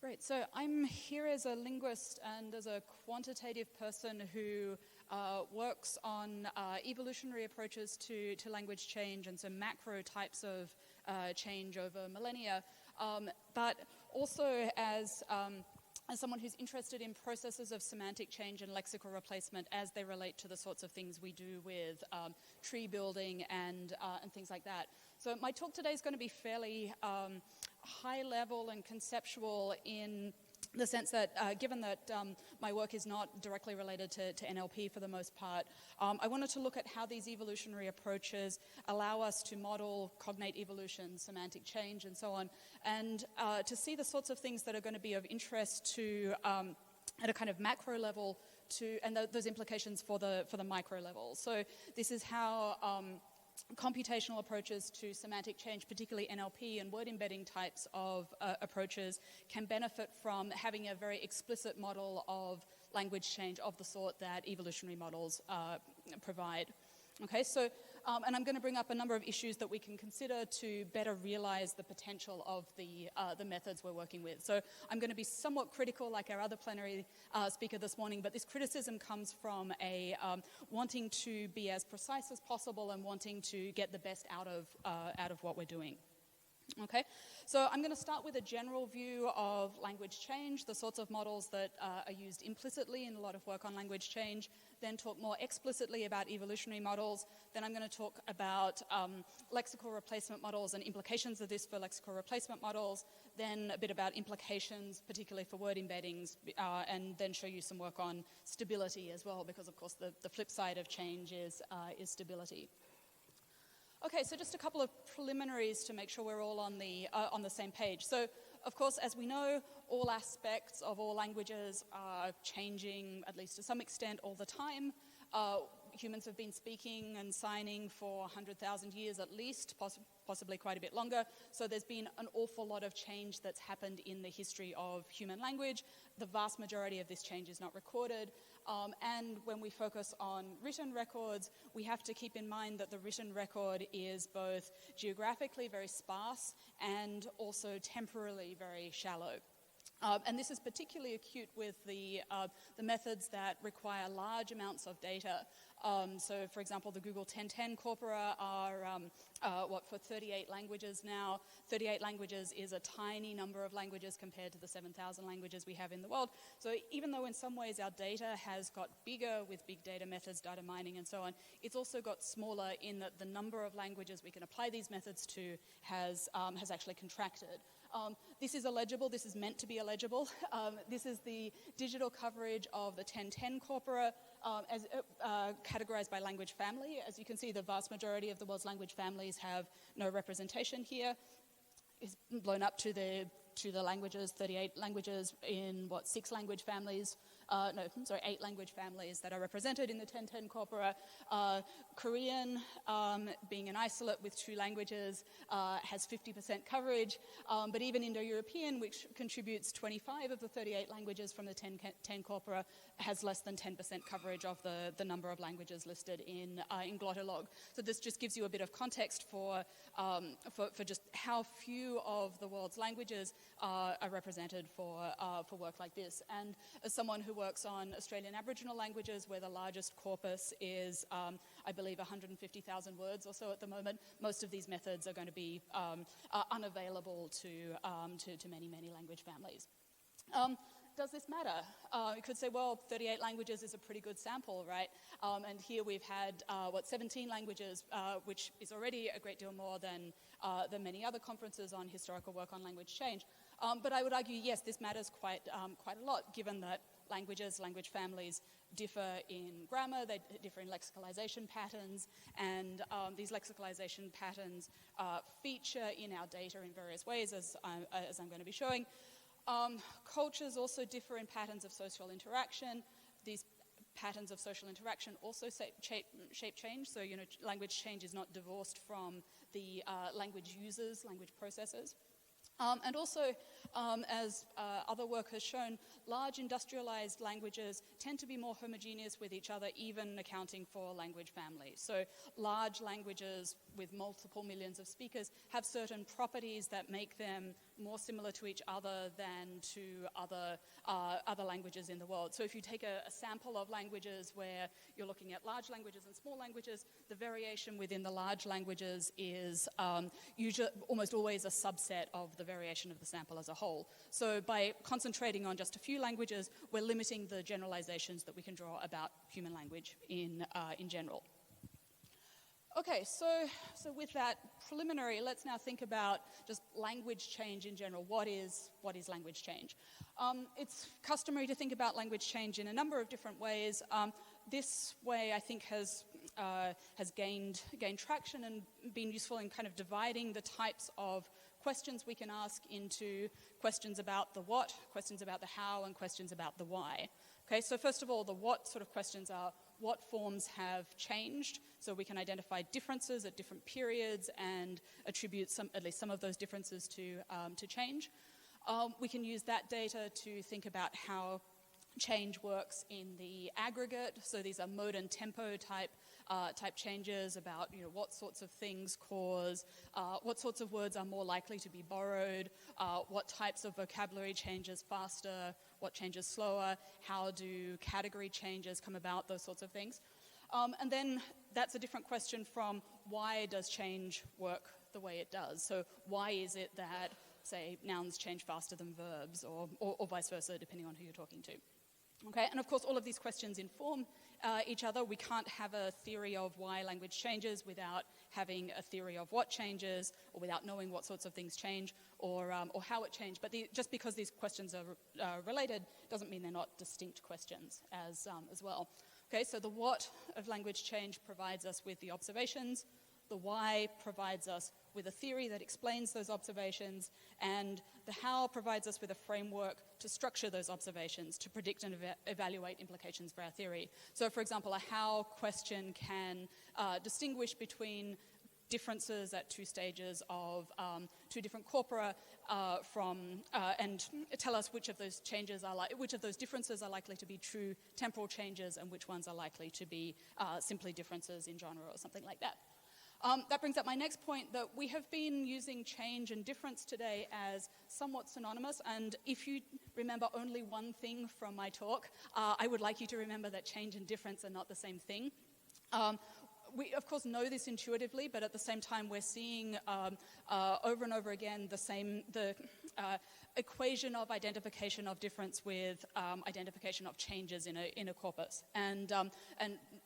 Great. So I'm here as a linguist and as a quantitative person who works on evolutionary approaches to language change and some macro types of change over millennia, but also as someone who's interested in processes of semantic change and lexical replacement as they relate to the sorts of things we do with tree building and things like that. So my talk today is going to be fairly high level and conceptual in the sense that given that my work is not directly related to NLP for the most part, I wanted to look at how these evolutionary approaches allow us to model cognate evolution, semantic change, and so on, and to see the sorts of things that are going to be of interest to, at a kind of macro level, and those implications for the micro level. So this is how computational approaches to semantic change, particularly NLP and word embedding types of approaches, can benefit from having a very explicit model of language change of the sort that evolutionary models provide. Okay, so, and I'm going to bring up a number of issues that we can consider to better realize the potential of the methods we're working with. So I'm going to be somewhat critical, like our other plenary speaker this morning, but this criticism comes from a wanting to be as precise as possible and wanting to get the best out of what we're doing. Okay, so I'm going to start with a general view of language change, the sorts of models that are used implicitly in a lot of work on language change, then talk more explicitly about evolutionary models. Then I'm going to talk about lexical replacement models and implications of this for lexical replacement models, then a bit about implications, particularly for word embeddings, and then show you some work on stability as well, because of course the flip side of change is stability. Okay, so just a couple of preliminaries to make sure we're all on the same page. So, of course, as we know, all aspects of all languages are changing, at least to some extent, all the time. Humans have been speaking and signing for 100,000 years at least, possibly quite a bit longer. So there's been an awful lot of change that's happened in the history of human language. The vast majority of this change is not recorded. And when we focus on written records, we have to keep in mind that the written record is both geographically very sparse and also temporally very shallow. And this is particularly acute with the methods that require large amounts of data. So, for example, the Google 1010 corpora are, for 38 languages now. 38 languages is a tiny number of languages compared to the 7,000 languages we have in the world. So even though in some ways our data has got bigger with big data methods, data mining and so on, it's also got smaller in that the number of languages we can apply these methods to has actually contracted. This is illegible. This is meant to be illegible. This is the digital coverage of the 1010 corpora as categorized by language family. As you can see, the vast majority of the world's language families have no representation here. It's blown up to the languages, 38 languages in, 6 language families. 8 language families that are represented in the 1010 corpora. Korean, being an isolate with 2 languages, has 50% coverage, but even Indo-European, which contributes 25 of the 38 languages from the 1010 corpora, has less than 10% coverage of the number of languages listed in Glottolog. So this just gives you a bit of context for just how few of the world's languages are represented for work like this. And as someone who works on Australian Aboriginal languages, where the largest corpus is, I believe, 150,000 words or so at the moment, most of these methods are going to be unavailable to many, many language families. Does this matter? You could say, well, 38 languages is a pretty good sample, right? And here we've had, 17 languages, which is already a great deal more than many other conferences on historical work on language change. But I would argue, yes, this matters quite a lot, given that language families differ in grammar, they differ in lexicalization patterns, and these lexicalization patterns feature in our data in various ways, as I'm going to be showing. Cultures also differ in patterns of social interaction. These patterns of social interaction also shape change, so language change is not divorced from the language users, language processors. And also, as other work has shown, large industrialized languages tend to be more homogeneous with each other, even accounting for language families. So large languages with multiple millions of speakers have certain properties that make them more similar to each other than to other languages in the world. So if you take a sample of languages where you're looking at large languages and small languages, the variation within the large languages is usually almost always a subset of the variation of the sample as a whole. So by concentrating on just a few languages, we're limiting the generalizations that we can draw about human language in general. Okay, so with that preliminary, let's now think about just language change in general. What is language change? It's customary to think about language change in a number of different ways. This way, I think, has gained traction and been useful in kind of dividing the types of questions we can ask into questions about the what, questions about the how, and questions about the why. Okay, so first of all, the what sort of questions are what forms have changed, so we can identify differences at different periods and attribute at least some of those differences to change. We can use that data to think about how change works in the aggregate. So these are mode and tempo type changes about what sorts of things cause, what sorts of words are more likely to be borrowed, what types of vocabulary changes faster, what changes slower, how do category changes come about, those sorts of things. And then that's a different question from why does change work the way it does? So why is it that, say, nouns change faster than verbs or vice versa, depending on who you're talking to? Okay, and of course all of these questions inform each other. We can't have a theory of why language changes without having a theory of what changes, or without knowing what sorts of things change, or how it changed. But just because these questions are related doesn't mean they're not distinct questions as well. Okay, so the what of language change provides us with the observations. The why provides us with a theory that explains those observations, and the how provides us with a framework to structure those observations, to predict and evaluate implications for our theory. So, for example, a how question can distinguish between differences at two stages of two different corpora and tell us which of those differences are likely to be true temporal changes and which ones are likely to be simply differences in genre or something like that. That brings up my next point, that we have been using change and difference today as somewhat synonymous, and if you remember only one thing from my talk, I would like you to remember that change and difference are not the same thing. We, of course, know this intuitively, but at the same time, we're seeing over and over again the equation of identification of difference with identification of changes in a corpus, and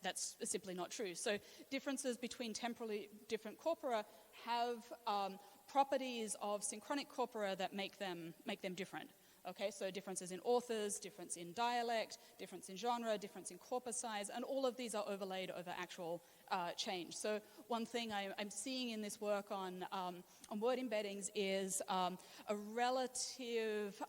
that's simply not true. So differences between temporally different corpora have properties of synchronic corpora that make them different. Okay, so differences in authors, difference in dialect, difference in genre, difference in corpus size, and all of these are overlaid over actual change. So one thing I'm seeing in this work on word embeddings is a relative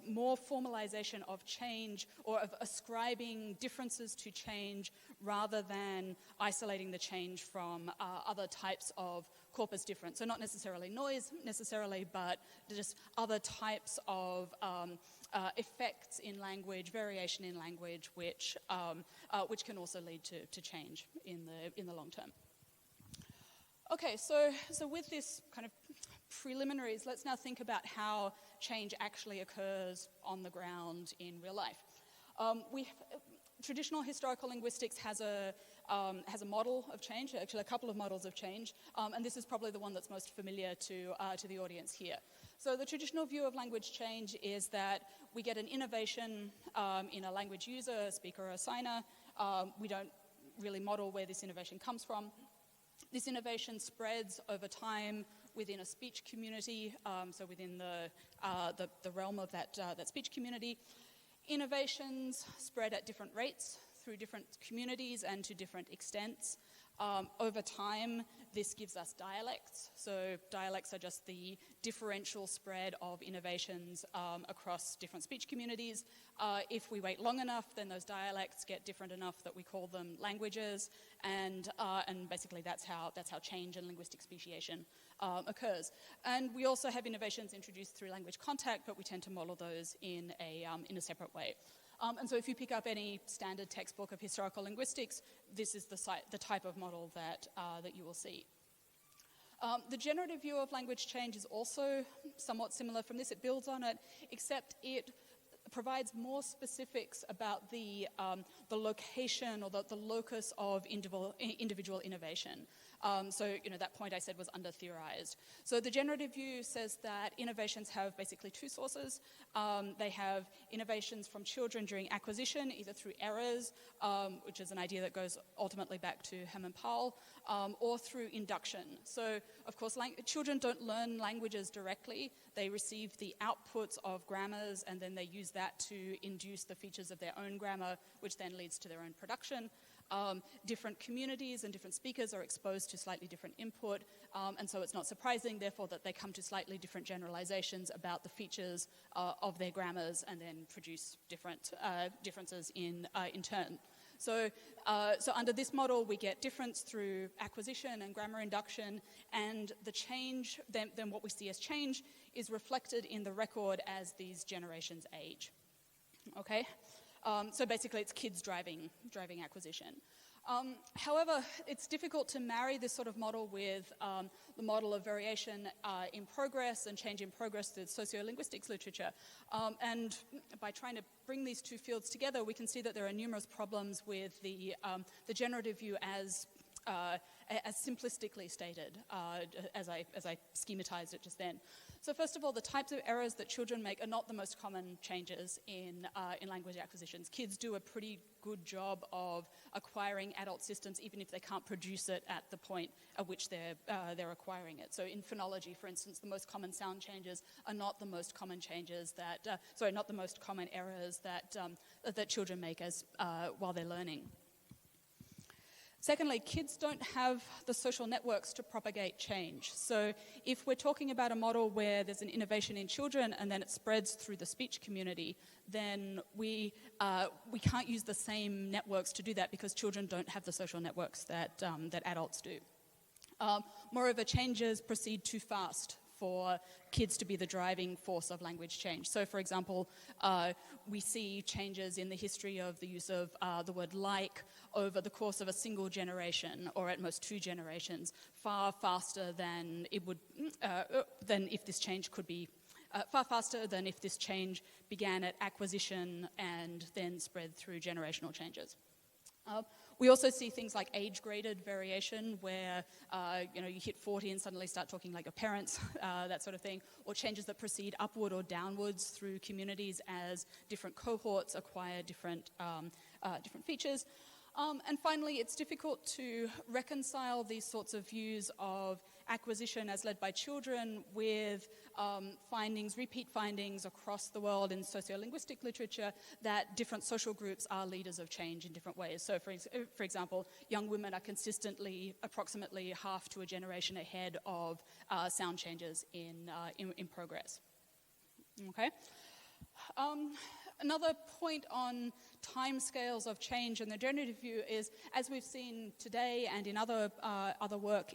more formalization of change, or of ascribing differences to change rather than isolating the change from other types of corpus difference. So not necessarily noise necessarily, but just other types of effects in language, variation in language, which can also lead to change in the long term. Okay, so with this kind of preliminaries, let's now think about how change actually occurs on the ground in real life. Traditional historical linguistics has a model of change, actually a couple of models of change, and this is probably the one that's most familiar to the audience here. So the traditional view of language change is that we get an innovation in a language user, a speaker or a signer. We don't really model where this innovation comes from. This innovation spreads over time within a speech community, so within the realm of that speech community. Innovations spread at different rates through different communities and to different extents. Over time, this gives us dialects. So dialects are just the differential spread of innovations across different speech communities. If we wait long enough, then those dialects get different enough that we call them languages, and basically that's how change and linguistic speciation occurs. And we also have innovations introduced through language contact, but we tend to model those in a separate way. And so if you pick up any standard textbook of historical linguistics, this is the type of model that you will see. The generative view of language change is also somewhat similar from this. It builds on it, except it provides more specifics about the location or the locus of individual innovation. So, that point I said was under-theorized. So the generative view says that innovations have basically two sources. They have innovations from children during acquisition, either through errors, which is an idea that goes ultimately back to Hermann Paul, or through induction. So, of course, children don't learn languages directly. They receive the outputs of grammars, and then they use that to induce the features of their own grammar, which then leads to their own production. Different communities and different speakers are exposed to slightly different input, and so it's not surprising, therefore, that they come to slightly different generalizations about the features of their grammars and then produce differences in turn. So under this model, we get difference through acquisition and grammar induction, and the change, then what we see as change, is reflected in the record as these generations age. Okay? So basically, it's kids driving acquisition. However, it's difficult to marry this sort of model with the model of variation in progress and change in progress through sociolinguistics literature. And by trying to bring these two fields together, we can see that there are numerous problems with the generative view as simplistically stated, as I schematized it just then. So first of all, the types of errors that children make are not the most common changes in language acquisitions. Kids do a pretty good job of acquiring adult systems, even if they can't produce it at the point at which they're acquiring it. So in phonology, for instance, the most common sound changes are not the most common changes not the most common errors that children make while they're learning. Secondly, kids don't have the social networks to propagate change. So if we're talking about a model where there's an innovation in children and then it spreads through the speech community, then we can't use the same networks to do that because children don't have the social networks that adults do. Moreover, changes proceed too fast for kids to be the driving force of language change. So, for example, we see changes in the history of the use of the word like over the course of a single generation, or at most 2 generations, far faster than it would, than if this change could be, far faster than if this change began at acquisition and then spread through generational changes. We also see things like age-graded variation, where you hit 40 and suddenly start talking like your parents, that sort of thing, or changes that proceed upward or downwards through communities as different cohorts acquire different features. And finally, it's difficult to reconcile these sorts of views of acquisition as led by children with repeat findings across the world in sociolinguistic literature that different social groups are leaders of change in different ways. So, for example, young women are consistently approximately half to a generation ahead of sound changes in progress. Okay. Another point on timescales of change in the generative view is, as we've seen today and in other work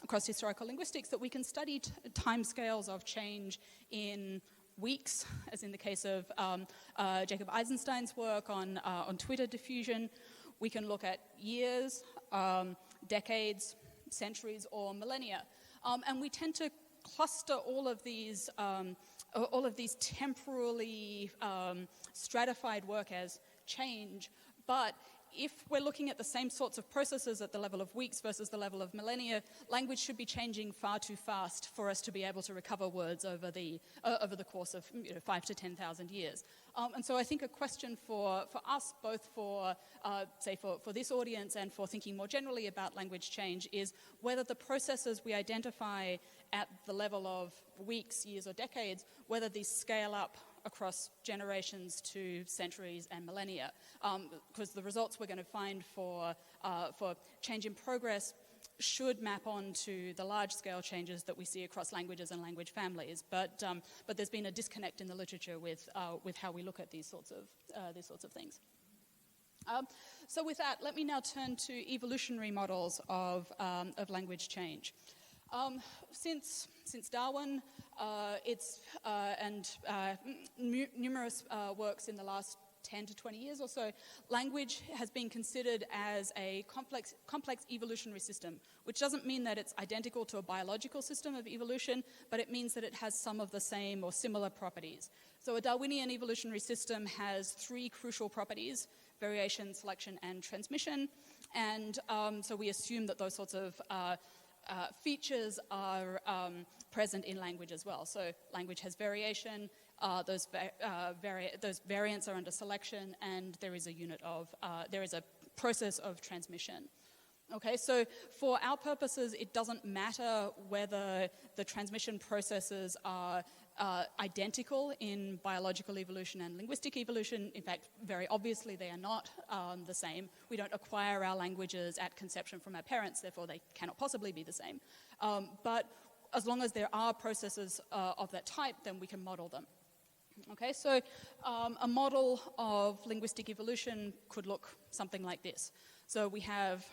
across historical linguistics, that we can study timescales of change in weeks, as in the case of Jacob Eisenstein's work on Twitter diffusion. We can look at years, decades, centuries, or millennia. And we tend to cluster all of these temporally stratified work as change, but if we're looking at the same sorts of processes at the level of weeks versus the level of millennia, language should be changing far too fast for us to be able to recover words over the course of 5 to 10,000 years. And so I think a question for us, both for this audience and for thinking more generally about language change, is whether the processes we identify at the level of weeks, years, or decades, whether these scale up across generations to centuries and millennia, because the results we're going to find for change in progress should map onto the large-scale changes that we see across languages and language families. But there's been a disconnect in the literature with how we look at these sorts of things. So with that, let me now turn to evolutionary models of language change. Since Darwin, numerous works in the last 10 to 20 years or so, language has been considered as a complex evolutionary system, which doesn't mean that it's identical to a biological system of evolution, but it means that it has some of the same or similar properties. So a Darwinian evolutionary system has 3 crucial properties: variation, selection, and transmission. And so we assume that those sorts of features are present in language as well. So language has variation, those variants are under selection, and there is a process of transmission. Okay, so for our purposes, it doesn't matter whether the transmission processes are identical in biological evolution and linguistic evolution. In fact, very obviously they are not the same. We don't acquire our languages at conception from our parents, therefore they cannot possibly be the same. But as long as there are processes of that type, then we can model them. Okay, so a model of linguistic evolution could look something like this. So we have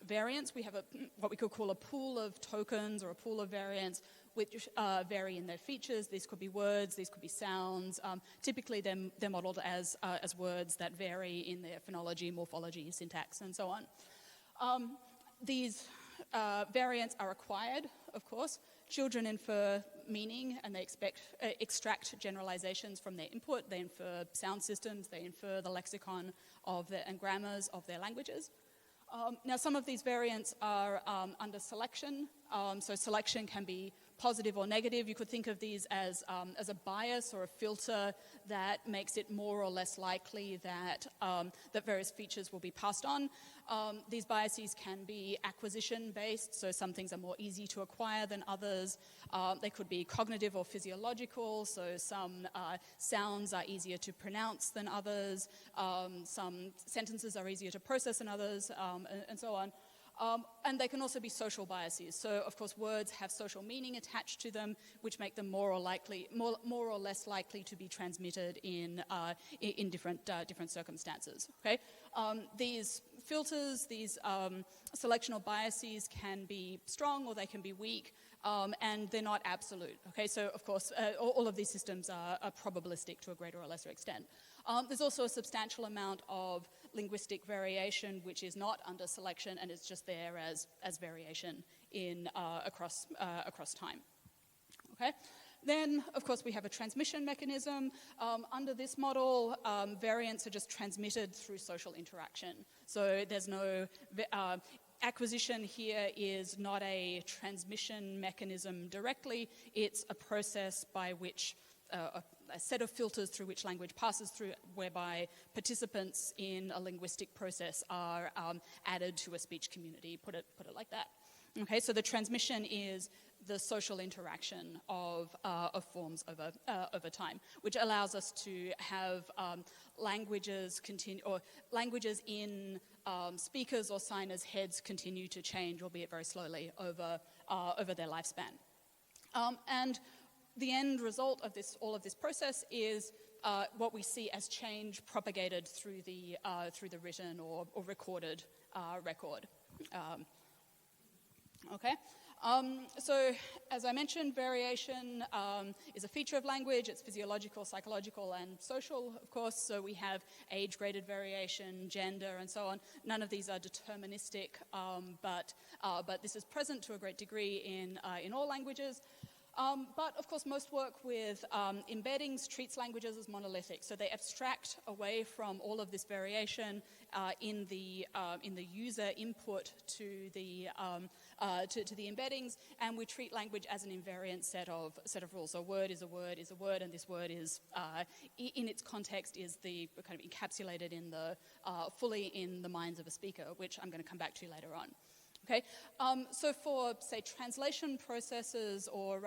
variants. We have what we could call a pool of tokens or a pool of variants which vary in their features. These could be words, these could be sounds. Typically they're modeled as words that vary in their phonology, morphology, syntax, and so on. These variants are acquired, of course. Children infer meaning and they extract generalizations from their input. They infer sound systems, they infer the lexicon and grammars of their languages. Now, some of these variants are under selection. So selection can be positive or negative. You could think of these as a bias or a filter that makes it more or less likely that various features will be passed on. These biases can be acquisition-based, so some things are more easy to acquire than others. They could be cognitive or physiological, so some sounds are easier to pronounce than others. Some sentences are easier to process than others, and so on. And they can also be social biases. So, of course, words have social meaning attached to them, which make them more or less likely to be transmitted in different circumstances. Okay, these filters, these selectional biases can be strong or they can be weak, and they're not absolute. Okay, so of course, all of these systems are probabilistic to a greater or lesser extent. There's also a substantial amount of linguistic variation which is not under selection and is just there as variation across time. Okay. Then, of course, we have a transmission mechanism. Under this model, variants are just transmitted through social interaction. So there's no acquisition here is not a transmission mechanism directly. It's a process by which a set of filters through which language passes through, whereby participants in a linguistic process are added to a speech community. Put it like that. Okay, so the transmission is the social interaction of forms over time, which allows us to have languages in speakers or signers' heads continue to change, albeit very slowly, over their lifespan. And the end result of all of this process is what we see as change propagated through the written or recorded record. Okay. So, as I mentioned, variation is a feature of language. It's physiological, psychological, and social, of course. So we have age-graded variation, gender, and so on. None of these are deterministic, but this is present to a great degree in all languages. But, of course, most work with embeddings treats languages as monolithic. So they abstract away from all of this variation in the user input to the embeddings, and we treat language as an invariant set of rules. So a word is a word is a word, and this word is, in its context, is the kind of encapsulated in fully in the minds of a speaker, which I'm going to come back to later on. Okay, so for, say, translation processes or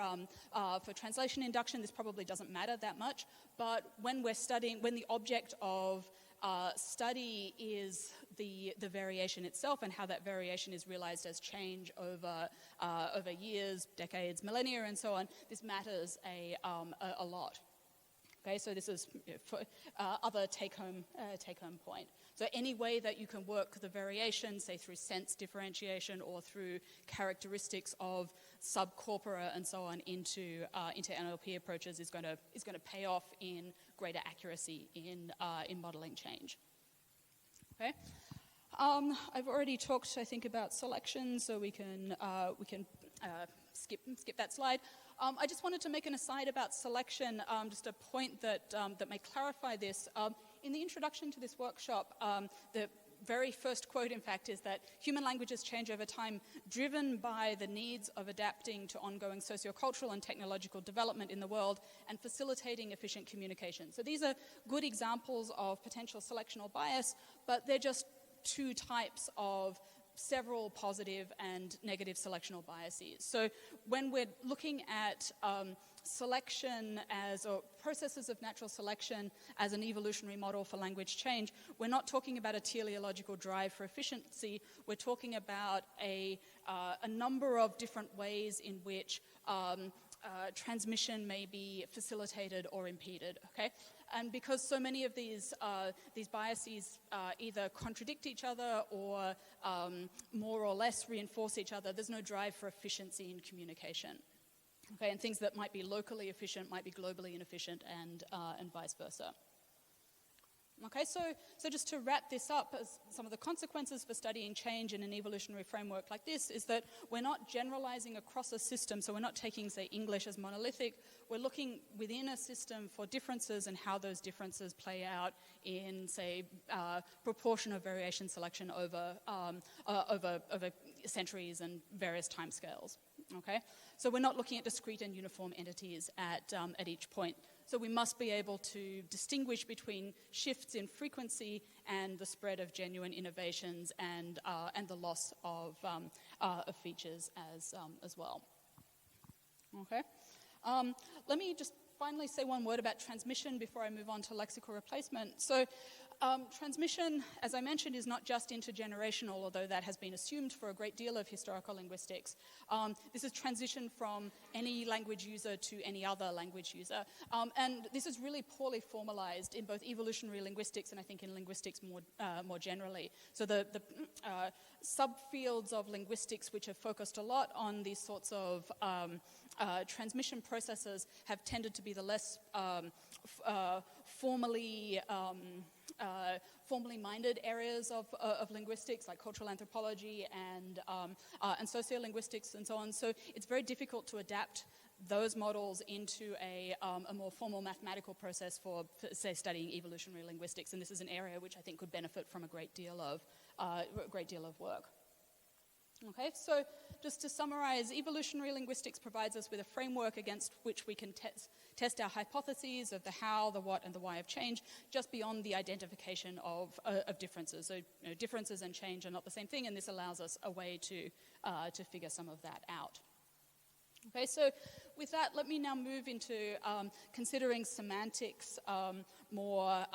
for translation induction, this probably doesn't matter that much, but when we're studying, when the object of study is the variation itself and how that variation is realized as change over years, decades, millennia, and so on, this matters a lot. Okay, so this is for other take-home point. So any way that you can work the variation, say through sense differentiation or through characteristics of subcorpora and so on into NLP approaches is going to pay off in greater accuracy in modeling change. Okay. I've already talked, I think, about selection, so we can skip that slide. I just wanted to make an aside about selection, just a point that may clarify this. In the introduction to this workshop, the very first quote, in fact, is that human languages change over time, driven by the needs of adapting to ongoing sociocultural and technological development in the world and facilitating efficient communication. So these are good examples of potential selectional bias, but they're just two types of several positive and negative selectional biases. So when we're looking at selection or processes of natural selection as an evolutionary model for language change, we're not talking about a teleological drive for efficiency. We're talking about a number of different ways in which transmission may be facilitated or impeded. Okay, and because so many of these biases either contradict each other or more or less reinforce each other, there's no drive for efficiency in communication. Okay, and things that might be locally efficient might be globally inefficient, and vice versa. Okay, so just to wrap this up, as some of the consequences for studying change in an evolutionary framework like this is that we're not generalizing across a system, so we're not taking, say, English as monolithic. We're looking within a system for differences and how those differences play out in, say, proportion of variation selection over centuries and various timescales. Okay, so we're not looking at discrete and uniform entities at each point. So we must be able to distinguish between shifts in frequency and the spread of genuine innovations and the loss of features as well. Okay, let me just finally say one word about transmission before I move on to lexical replacement. So transmission, as I mentioned, is not just intergenerational, although that has been assumed for a great deal of historical linguistics. This is transition from any language user to any other language user. And this is really poorly formalized in both evolutionary linguistics and I think in linguistics more generally. So the subfields of linguistics which have focused a lot on these sorts of transmission processes have tended to be the less formally minded areas of linguistics, like cultural anthropology and sociolinguistics and so on. So it's very difficult to adapt those models into a more formal mathematical process for, say, studying evolutionary linguistics. And this is an area which I think could benefit from a great deal of work. Okay, so just to summarize, evolutionary linguistics provides us with a framework against which we can test our hypotheses of the how, the what, and the why of change, just beyond the identification of differences. So differences and change are not the same thing, and this allows us a way to figure some of that out. Okay, so with that, let me now move into considering semantics more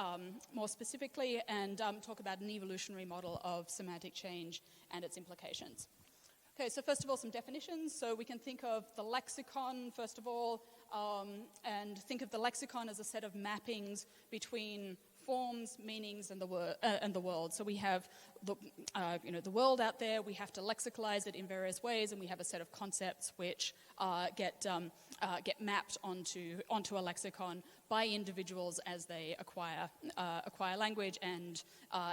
specifically and talk about an evolutionary model of semantic change and its implications. Okay, so first of all, some definitions. So we can think of the lexicon, first of all, and think of the lexicon as a set of mappings between forms, meanings, and the world. So we have the world out there. We have to lexicalize it in various ways, and we have a set of concepts which get mapped onto a lexicon by individuals as they acquire language and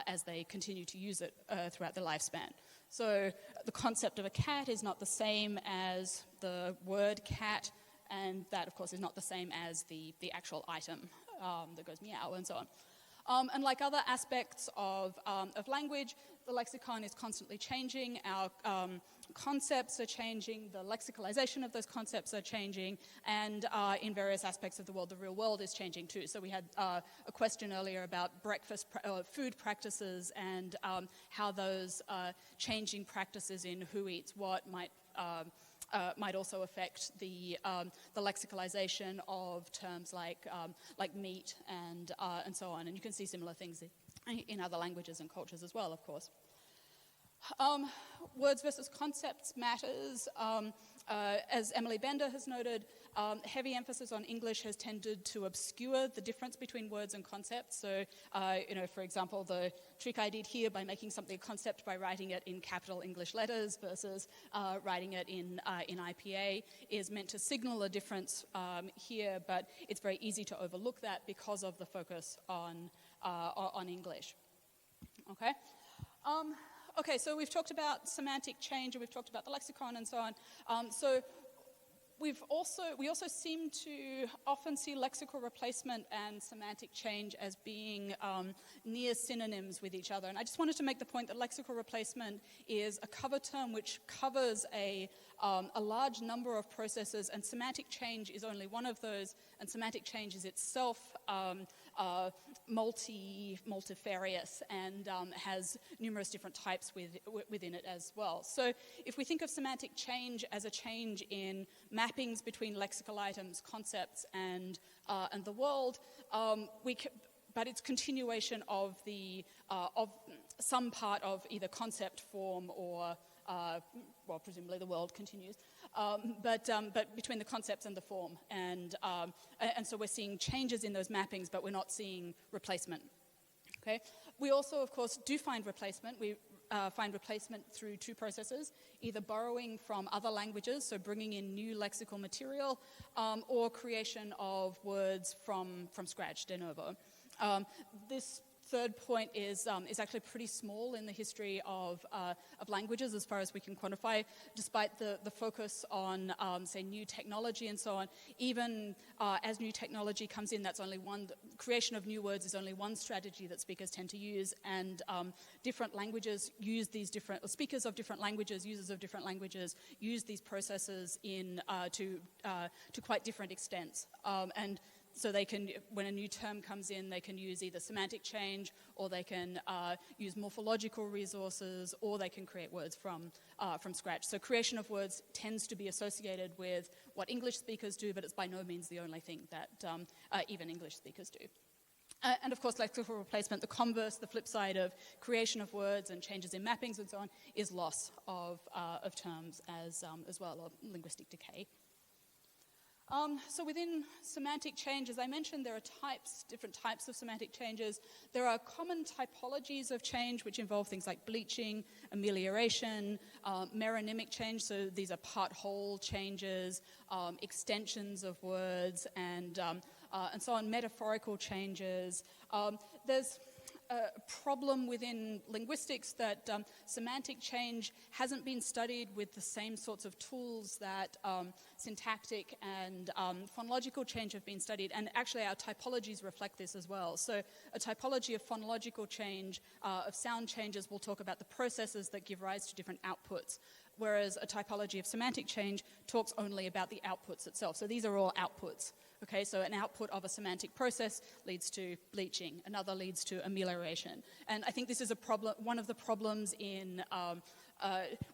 as they continue to use it throughout their lifespan. So the concept of a cat is not the same as the word cat, and that, of course, is not the same as the actual item that goes meow and so on. And like other aspects of language, the lexicon is constantly changing. concepts are changing, the lexicalization of those concepts are changing, and in various aspects of the world, the real world is changing too. So we had a question earlier about food practices and how those changing practices in who eats what might also affect the lexicalization of terms like meat and so on. And you can see similar things in other languages and cultures as well, of course. Words versus concepts matters. As Emily Bender has noted, heavy emphasis on English has tended to obscure the difference between words and concepts. So, for example, the trick I did here by making something a concept by writing it in capital English letters versus writing it in IPA is meant to signal a difference here, but it's very easy to overlook that because of the focus on English. Okay. Okay, so we've talked about semantic change and we've talked about the lexicon and so on. So we also seem to often see lexical replacement and semantic change as being near synonyms with each other. And I just wanted to make the point that lexical replacement is a cover term which covers a large number of processes, and semantic change is only one of those, and semantic change is itself multifarious and has numerous different types within it as well. So if we think of semantic change as a change in mappings between lexical items, concepts, and the world, but it's continuation of of some part of either concept form or presumably the world continues, but between the concepts and the form, and so we're seeing changes in those mappings, but we're not seeing replacement. Okay, we also, of course, do find replacement. We find replacement through two processes: either borrowing from other languages, so bringing in new lexical material, or creation of words from scratch, de novo. This third point is actually pretty small in the history of languages as far as we can quantify, despite the focus on, say, new technology and so on. Even as new technology comes in, that's only one. Creation of new words is only one strategy that speakers tend to use, and different languages use these different, or speakers of different languages, users of different languages, use these processes to quite different extents. And so they can, when a new term comes in, they can use either semantic change, or they can use morphological resources, or they can create words from scratch. So creation of words tends to be associated with what English speakers do, but it's by no means the only thing that even English speakers do. And of course, lexical replacement, the converse, the flip side of creation of words and changes in mappings and so on, is loss of terms as well, or linguistic decay. So within semantic change, as I mentioned, there are different types of semantic changes. There are common typologies of change which involve things like bleaching, amelioration, meronymic change, so these are part-whole changes, extensions of words, and so on, metaphorical changes. There's a problem within linguistics that semantic change hasn't been studied with the same sorts of tools that syntactic and phonological change have been studied, and actually our typologies reflect this as well. So a typology of phonological change, of sound changes, will talk about the processes that give rise to different outputs, whereas a typology of semantic change talks only about the outputs itself. So these are all outputs. Okay, so an output of a semantic process leads to bleaching, another leads to amelioration. And I think this is a problem. One of the problems in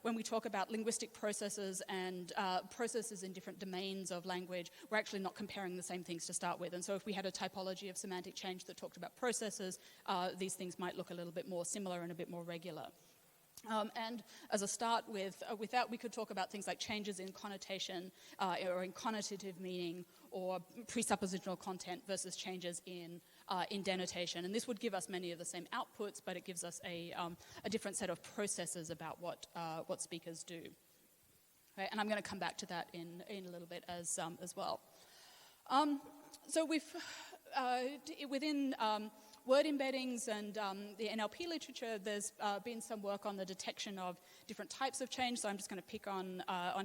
when we talk about linguistic processes and processes in different domains of language, we're actually not comparing the same things to start with. And so if we had a typology of semantic change that talked about processes, these things might look a little bit more similar and a bit more regular. And as a start with that, we could talk about things like changes in connotation or in connotative meaning, or presuppositional content versus changes in denotation. And this would give us many of the same outputs, but it gives us a different set of processes about what speakers do. Okay, and I'm going to come back to that in a little bit as well. So we've within word embeddings and the NLP literature, there's been some work on the detection of different types of change. So I'm just going to pick on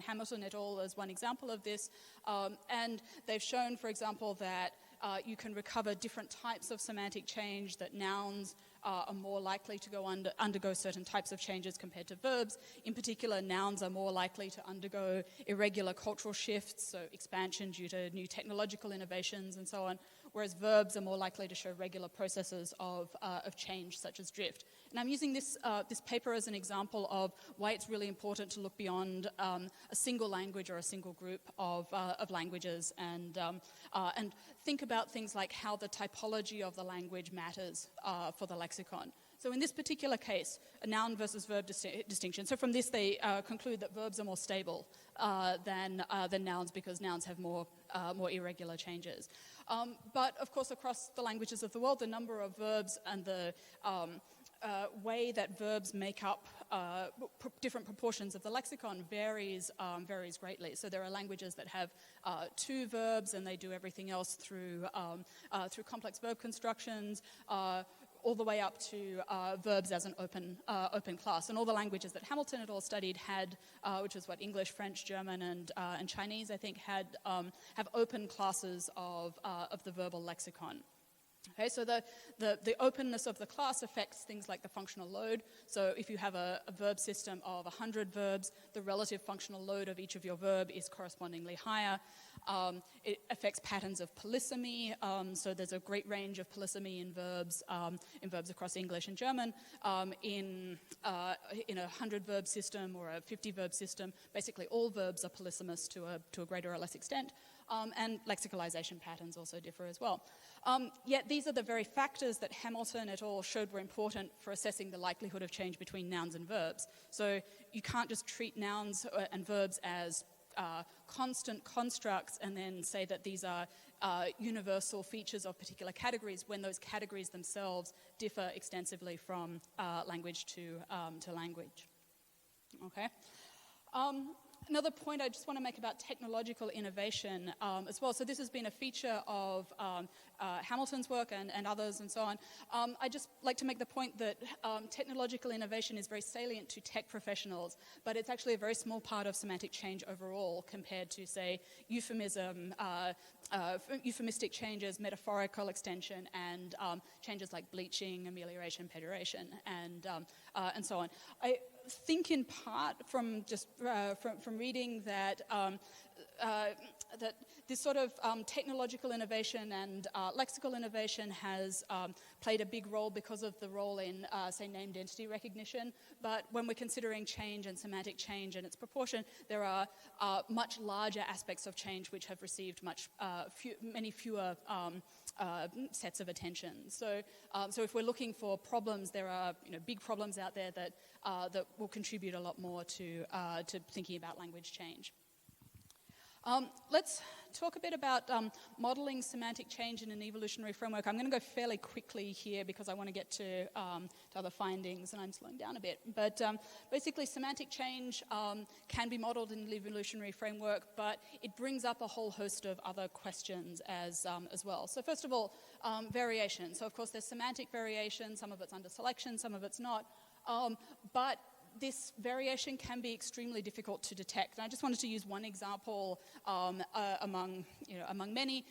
Hamilton et al. As one example of this. And they've shown, for example, that you can recover different types of semantic change, that nouns are more likely to undergo certain types of changes compared to verbs. In particular, nouns are more likely to undergo irregular cultural shifts, so expansion due to new technological innovations and so on, whereas verbs are more likely to show regular processes of change, such as drift. And I'm using this paper as an example of why it's really important to look beyond a single language or a single group of languages and think about things like how the typology of the language matters for the lexicon. So in this particular case, a noun versus verb distinction. So from this, they conclude that verbs are more stable than nouns because nouns have more irregular changes. But of course, across the languages of the world, the number of verbs and the way that verbs make up different proportions of the lexicon varies greatly. So there are languages that have 2 verbs and they do everything else through complex verb constructions, all the way up to verbs as an open class. And all the languages that Hamilton et al. Studied had, which is what English, French, German, and Chinese, I think, have open classes of the verbal lexicon. Okay, so the openness of the class affects things like the functional load. So if you have a verb system of 100 verbs, the relative functional load of each of your verb is correspondingly higher. It affects patterns of polysemy. So there's a great range of polysemy in verbs across English and German. In a 100 verb system or a 50 verb system, basically all verbs are polysemous to a greater or less extent. And lexicalization patterns also differ as well. Yet these are the very factors that Hamilton et al. Showed were important for assessing the likelihood of change between nouns and verbs. So you can't just treat nouns and verbs as constant constructs and then say that these are universal features of particular categories when those categories themselves differ extensively from language to language. Okay. Another point I just want to make about technological innovation as well. So this has been a feature of Hamilton's work and others and so on. I just like to make the point that technological innovation is very salient to tech professionals, but it's actually a very small part of semantic change overall compared to, say, euphemistic changes, metaphorical extension, and changes like bleaching, amelioration, pejoration, and so on. I think in part from reading that that this sort of technological innovation and lexical innovation has played a big role because of the role in, say, named entity recognition. But when we're considering change and semantic change and its proportion, there are much larger aspects of change which have received many fewer sets of attention. So if we're looking for problems, there are big problems out there that will contribute a lot more to thinking about language change. Let's talk a bit about modeling semantic change in an evolutionary framework. I'm going to go fairly quickly here because I want to get to other findings, and I'm slowing down a bit. But basically, semantic change can be modeled in an evolutionary framework, but it brings up a whole host of other questions as well. So first of all, variation. So of course, there's semantic variation. Some of it's under selection, some of it's not. But this variation can be extremely difficult to detect. And I just wanted to use one example among many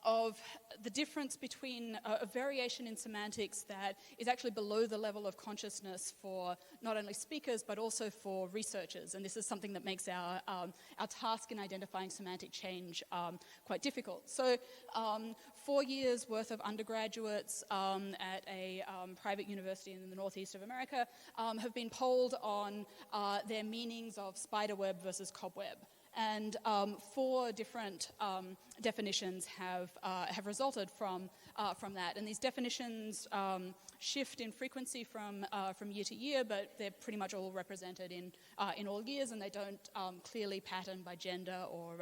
of the difference between a variation in semantics that is actually below the level of consciousness for not only speakers but also for researchers. And this is something that makes our task in identifying semantic change quite difficult. So 4 years worth of undergraduates at a private university in the northeast of America have been polled on their meanings of spiderweb versus cobweb. And 4 different definitions have resulted from that. And these definitions shift in frequency from year to year, but they're pretty much all represented in all years, and they don't clearly pattern by gender or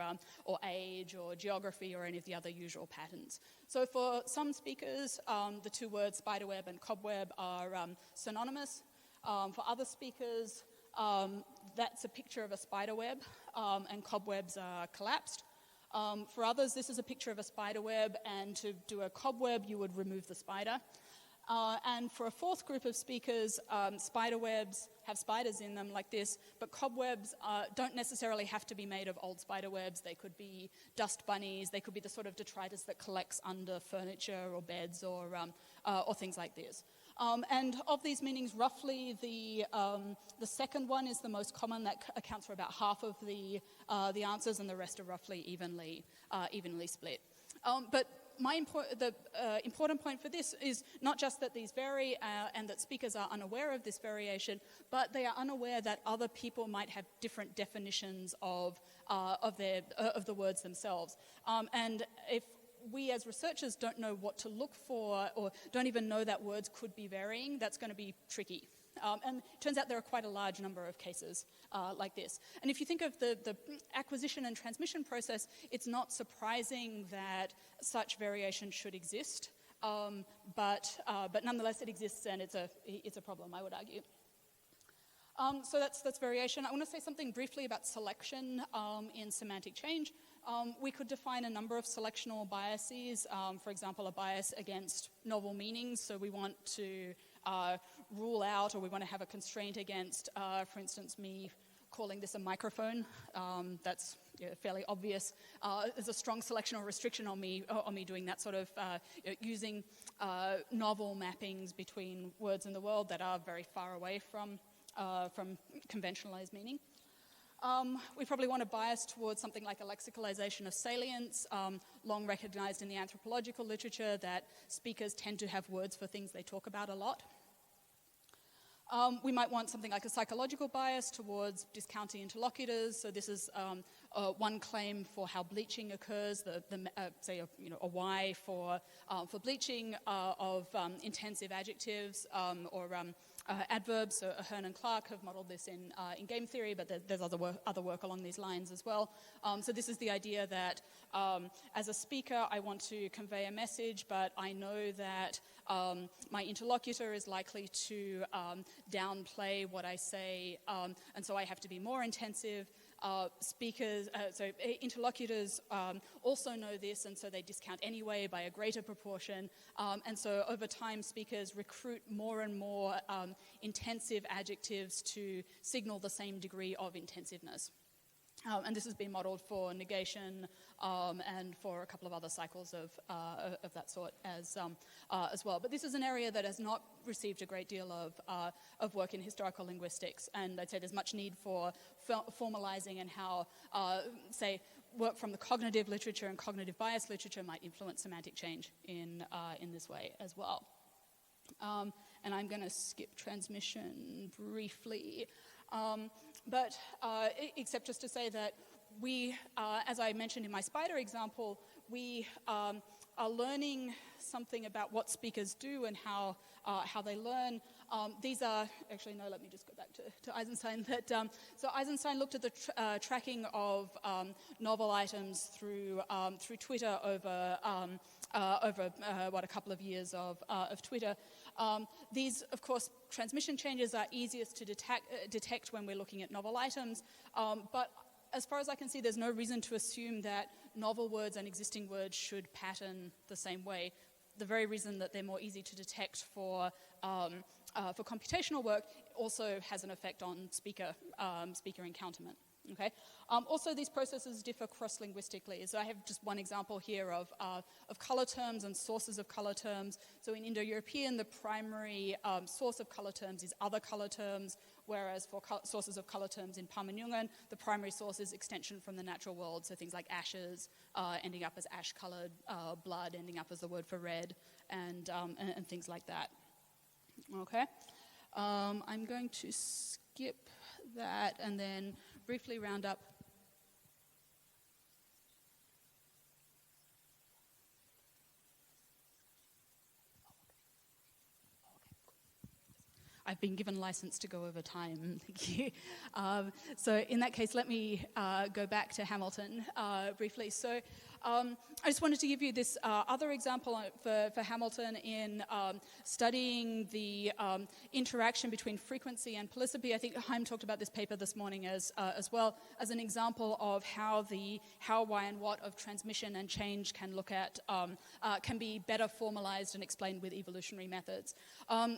age or geography or any of the other usual patterns. So for some speakers, the 2 words spiderweb and cobweb are synonymous. For other speakers, that's a picture of a spider web, and cobwebs are collapsed. For others, this is a picture of a spider web, and to do a cobweb, you would remove the spider. And for a 4th group of speakers, spider webs have spiders in them like this, but cobwebs don't necessarily have to be made of old spider webs. They could be dust bunnies. They could be the sort of detritus that collects under furniture or beds or things like this. And of these meanings, roughly the second one is the most common. That accounts for about half of the answers, and the rest are roughly evenly split. But the important point for this is not just that these vary and that speakers are unaware of this variation, but they are unaware that other people might have different definitions of the words themselves. And if we as researchers don't know what to look for or don't even know that words could be varying, that's going to be tricky. And it turns out there are quite a large number of cases like this. And if you think of the acquisition and transmission process, it's not surprising that such variation should exist, but nonetheless it exists, and it's a problem, I would argue. So that's variation. I want to say something briefly about selection in semantic change. We could define a number of selectional biases. For example, a bias against novel meanings. So we want to rule out, or we want to have a constraint against, for instance, me calling this a microphone. That's fairly obvious. There's a strong selection or restriction on me doing that sort of using novel mappings between words in the world that are very far away from conventionalized meaning. We probably want to bias towards something like a lexicalization of salience, long recognized in the anthropological literature that speakers tend to have words for things they talk about a lot. We might want something like a psychological bias towards discounting interlocutors. So this is one claim for how bleaching occurs. Say a Y for bleaching of intensive adjectives or adverbs. So Ahern and Clark have modeled this in game theory, but there's other work along these lines as well. So this is the idea that as a speaker, I want to convey a message, but I know that my interlocutor is likely to downplay what I say, and so I have to be more intensive. Interlocutors also know this, and so they discount anyway by a greater proportion. And so over time, speakers recruit more and more intensive adjectives to signal the same degree of intensiveness. And this has been modeled for negation and for a couple of other cycles of that sort as well. But this is an area that has not received a great deal of work in historical linguistics, and I'd say there's much need for formalizing and how, say, work from the cognitive literature and cognitive bias literature might influence semantic change in this way as well. And I'm going to skip transmission briefly. But except just to say that we, as I mentioned in my spider example, we are learning something about what speakers do and how they learn. These are, actually no, let me just go back to Eisenstein. So Eisenstein looked at the tracking of novel items through Twitter over a couple of years of Twitter. These, of course, transmission changes are easiest to detect when we're looking at novel items, but as far as I can see, there's no reason to assume that novel words and existing words should pattern the same way. The very reason that they're more easy to detect for computational work also has an effect on speaker encounterment. Okay. Also, these processes differ cross-linguistically. So I have just one example here of color terms and sources of color terms. So in Indo-European, the primary source of color terms is other color terms, whereas for sources of color terms in Pama-Nyungan, the primary source is extension from the natural world. So things like ashes ending up as ash-colored, blood ending up as the word for red, and things like that. Okay. I'm going to skip that and then briefly round up. I've been given license to go over time. Thank you. So in that case, let me go back to Hamilton briefly. So I just wanted to give you this other example for Hamilton in studying the interaction between frequency and polysympy. I think Chaim talked about this paper this morning as well as an example of how, why, and what of transmission and change can look at can be better formalized and explained with evolutionary methods.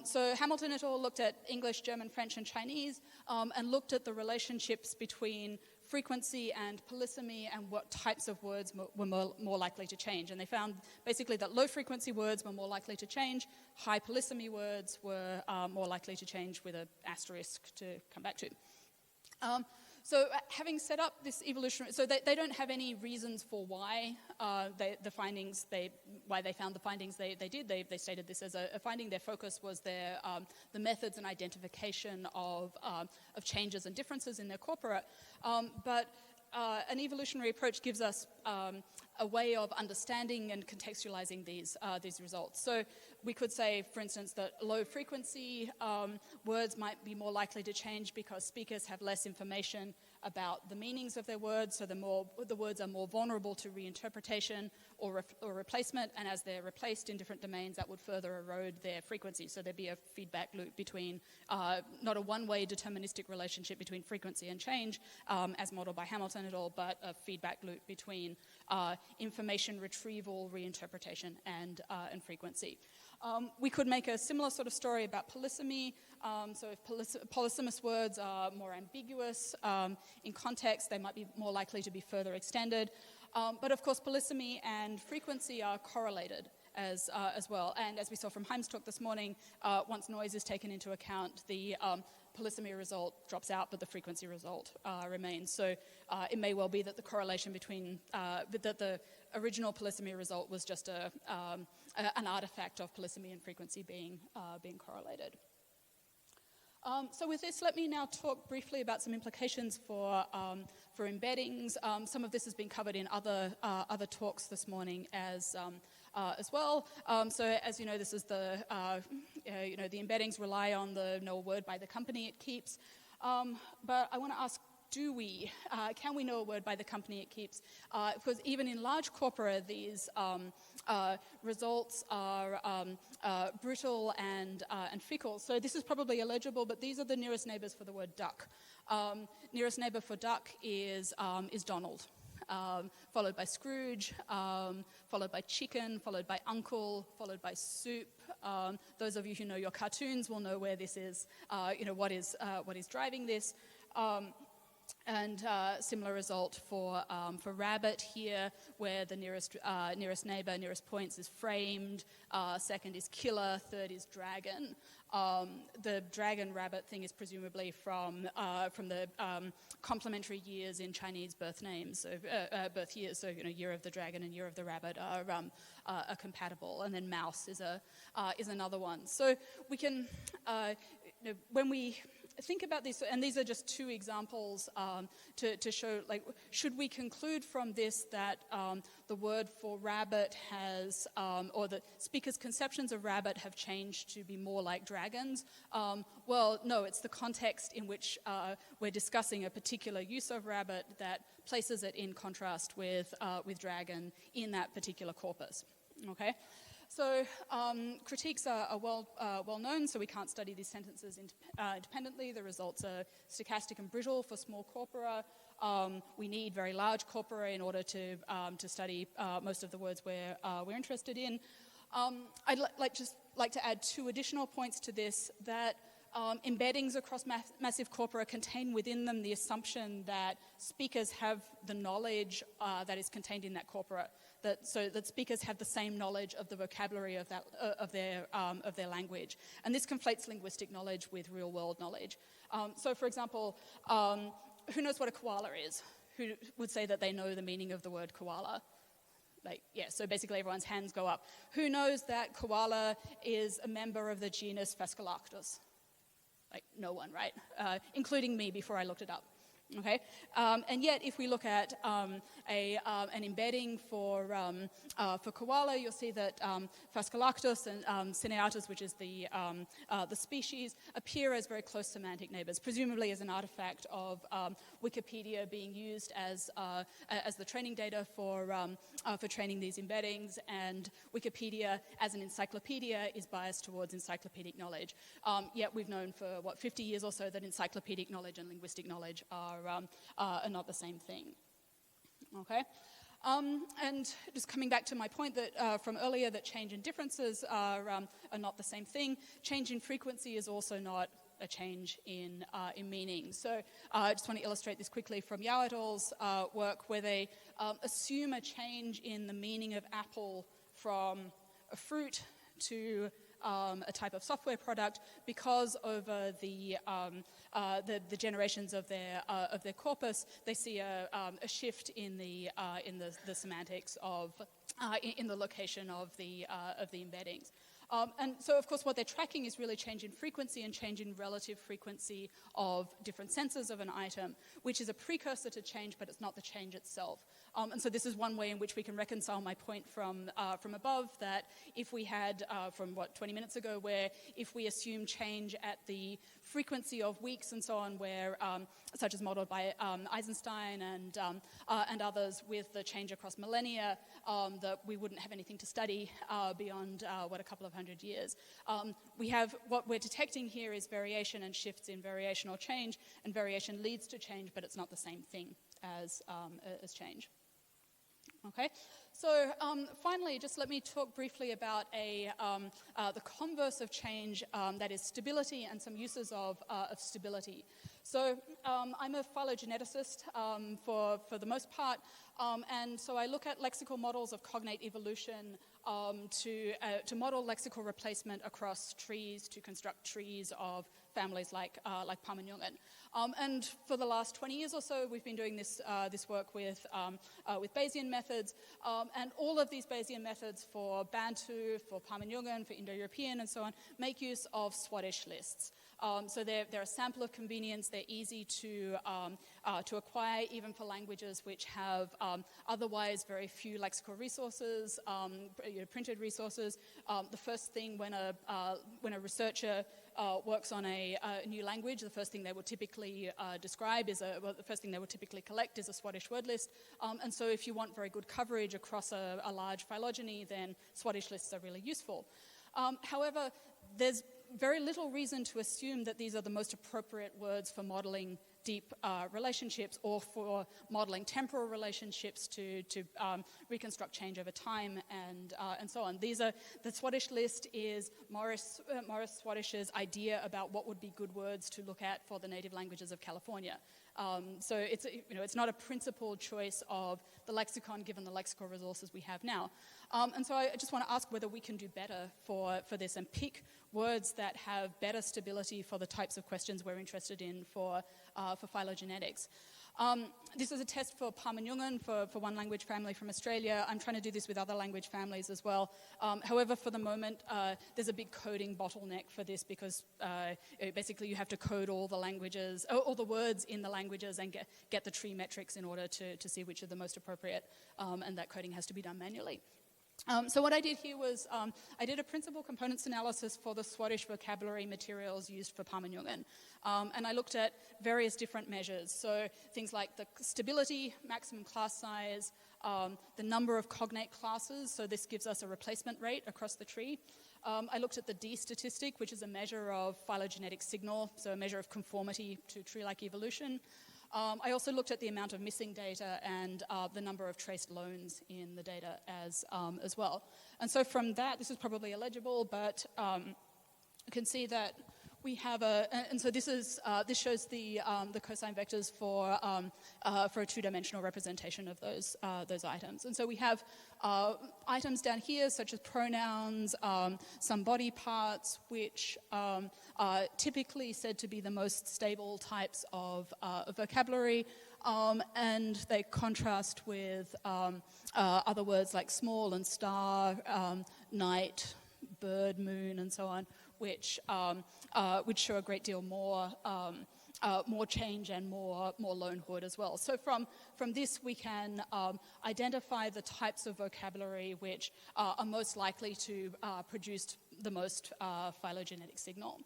So Hamilton et al. Looked at English, German, French, and Chinese and looked at the relationships between frequency and polysemy and what types of words were more likely to change. And they found basically that low frequency words were more likely to change, high polysemy words were more likely to change, with an asterisk to come back to. So having set up this evolutionary, so they don't have any reasons for why why they found the findings they did. They stated this as a finding. Their focus was the methods and identification of changes and differences in their corpora. But an evolutionary approach gives us a way of understanding and contextualizing these results. So we could say, for instance, that low frequency words might be more likely to change because speakers have less information about the meanings of their words, so the words are more vulnerable to reinterpretation or replacement, and as they're replaced in different domains, that would further erode their frequency. So there'd be a feedback loop between, not a one-way deterministic relationship between frequency and change, as modeled by Hamilton et al., but a feedback loop between information retrieval, reinterpretation, and frequency. We could make a similar sort of story about polysemy. So if polysemous words are more ambiguous in context, they might be more likely to be further extended. But of course, polysemy and frequency are correlated as well. And as we saw from Heim's talk this morning, once noise is taken into account, the polysemy result drops out, but the frequency result remains. So it may well be that the correlation between, that the original polysemy result was just an artifact of polysemy and frequency being correlated. So with this, let me now talk briefly about some implications for embeddings. Some of this has been covered in other talks this morning as well. So as you know, this is the embeddings rely on the know a word by the company it keeps. But I want to ask, can we know a word by the company it keeps? Because even in large corpora, these results are brutal and fickle. So this is probably illegible, but these are the nearest neighbors for the word duck. Nearest neighbor for duck is Donald, followed by Scrooge, followed by chicken, followed by uncle, followed by soup. Those of you who know your cartoons will know where this is, what is driving this. And similar result for rabbit here, where the nearest neighbor, nearest points is framed, second is killer, third is dragon. The dragon-rabbit thing is presumably from the complementary years in Chinese birth names, so birth years. So year of the dragon and year of the rabbit are compatible, and then mouse is another one. So we can when we think about this, and these are just two examples to show, should we conclude from this that the word for rabbit has, or the speaker's conceptions of rabbit have changed to be more like dragons? Well, no, it's the context in which we're discussing a particular use of rabbit that places it in contrast with dragon in that particular corpus. Okay. So critiques are well known, so we can't study these sentences independently. The results are stochastic and brittle for small corpora. We need very large corpora in order to study most of the words we're interested in. I'd like to add two additional points to this, that embeddings across massive corpora contain within them the assumption that speakers have the knowledge that is contained in that corpora, so that speakers have the same knowledge of the vocabulary of their language, and this conflates linguistic knowledge with real-world knowledge. So, for example, who knows what a koala is? Who would say that they know the meaning of the word koala? So basically everyone's hands go up. Who knows that koala is a member of the genus Phascolactus? No one, right? Including me before I looked it up. Okay, and yet if we look at an embedding for koala, you'll see that Phascolactus and Cineatus, which is the species, appear as very close semantic neighbors, presumably as an artifact of Wikipedia being used as the training data for training these embeddings, and Wikipedia as an encyclopedia is biased towards encyclopedic knowledge. Yet we've known for 50 years or so that encyclopedic knowledge and linguistic knowledge are not the same thing. Okay, and just coming back to my point that from earlier, that change in differences are not the same thing. Change in frequency is also not a change in meaning. So I just want to illustrate this quickly from Yao et al.'s work, where they assume a change in the meaning of apple from a fruit to a type of software product because over the generations of their corpus, they see a shift in the semantics of in the location of the embeddings. And so, of course, what they're tracking is really change in frequency and change in relative frequency of different senses of an item, which is a precursor to change, but it's not the change itself. And so this is one way in which we can reconcile my point from above, that if we had, from 20 minutes ago, where if we assume change at the frequency of weeks and so on, where, such as modeled by Eisenstein and others, with the change across millennia, that we wouldn't have anything to study beyond, a couple of hundred years. We have, what we're detecting here is variation and shifts in variational change, and variation leads to change, but it's not the same thing as change. Okay, so finally, just let me talk briefly about the converse of change, that is stability, and some uses of stability. So I'm a phylogeneticist for the most part, and so I look at lexical models of cognate evolution to model lexical replacement across trees, to construct trees of families like Pama-Nyungan. And for the last 20 years or so, we've been doing this work with Bayesian methods, and all of these Bayesian methods for Bantu, for Pama-Nyungan, for Indo-European, and so on, make use of Swadesh lists. So they're a sample of convenience. They're easy to acquire, even for languages which have otherwise very few lexical resources, printed resources. The first thing when a researcher works on a new language, the first thing they will typically describe is the first thing they will typically collect is a Swadesh word list. And so if you want very good coverage across a large phylogeny, then Swadesh lists are really useful. However, there's very little reason to assume that these are the most appropriate words for modeling deep relationships, or for modeling temporal relationships to reconstruct change over time, and so on. The Swadesh list is Morris Swadesh's idea about what would be good words to look at for the native languages of California. So it's not a principled choice of the lexicon given the lexical resources we have now. And so I just want to ask whether we can do better for this and pick words that have better stability for the types of questions we're interested in for phylogenetics. This is a test for Pama-Nyungan for one language family from Australia. I'm trying to do this with other language families as well. However, for the moment, there's a big coding bottleneck for this, because basically you have to code all the languages, all the words in the languages, and get the tree metrics in order to see which are the most appropriate, and that coding has to be done manually. So what I did here was I did a principal components analysis for the Swadesh vocabulary materials used for Pama-Nyungan. And I looked at various different measures. So things like the stability, maximum class size, the number of cognate classes. So this gives us a replacement rate across the tree. I looked at the D statistic, which is a measure of phylogenetic signal, so a measure of conformity to tree-like evolution. I also looked at the amount of missing data and the number of traced loans in the data as well. And so from that, this is probably illegible, but you can see that we have and so this shows the cosine vectors for a two-dimensional representation of those items. And so we have items down here, such as pronouns, some body parts, which are typically said to be the most stable types of vocabulary, and they contrast with other words like small and star, night, bird, moon, and so on, which show a great deal more change and more loanhood as well. So from this we can identify the types of vocabulary which are most likely to produce the most phylogenetic signal.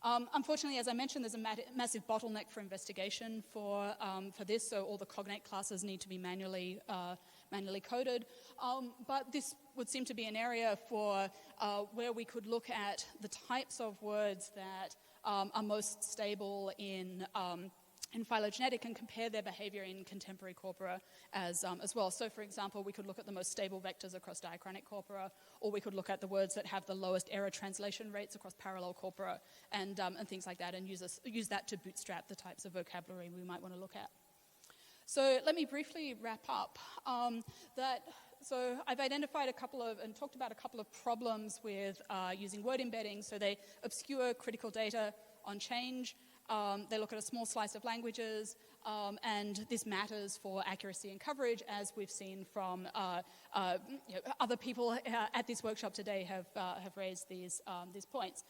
Unfortunately, as I mentioned, there's a massive bottleneck for investigation for this, so all the cognate classes need to be manually coded. But this would seem to be an area for where we could look at the types of words that are most stable in in phylogenetic and compare their behavior in contemporary corpora as well. So, for example, we could look at the most stable vectors across diachronic corpora, or we could look at the words that have the lowest error translation rates across parallel corpora, and things like that, and use that to bootstrap the types of vocabulary we might want to look at. So let me briefly wrap up. So I've identified and talked about a couple of problems with using word embeddings. So they obscure critical data on change. They look at a small slice of languages, and this matters for accuracy and coverage, as we've seen from other people at this workshop today have raised these points.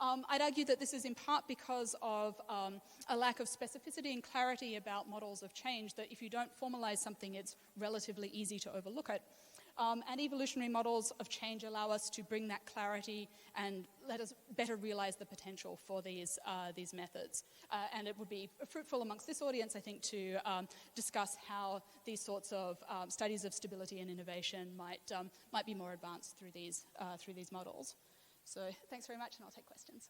I'd argue that this is in part because of a lack of specificity and clarity about models of change, that if you don't formalize something, it's relatively easy to overlook it. And evolutionary models of change allow us to bring that clarity and let us better realize the potential for these methods. And it would be fruitful amongst this audience, I think, to discuss how these sorts of studies of stability and innovation might be more advanced through these models. So thanks very much, and I'll take questions.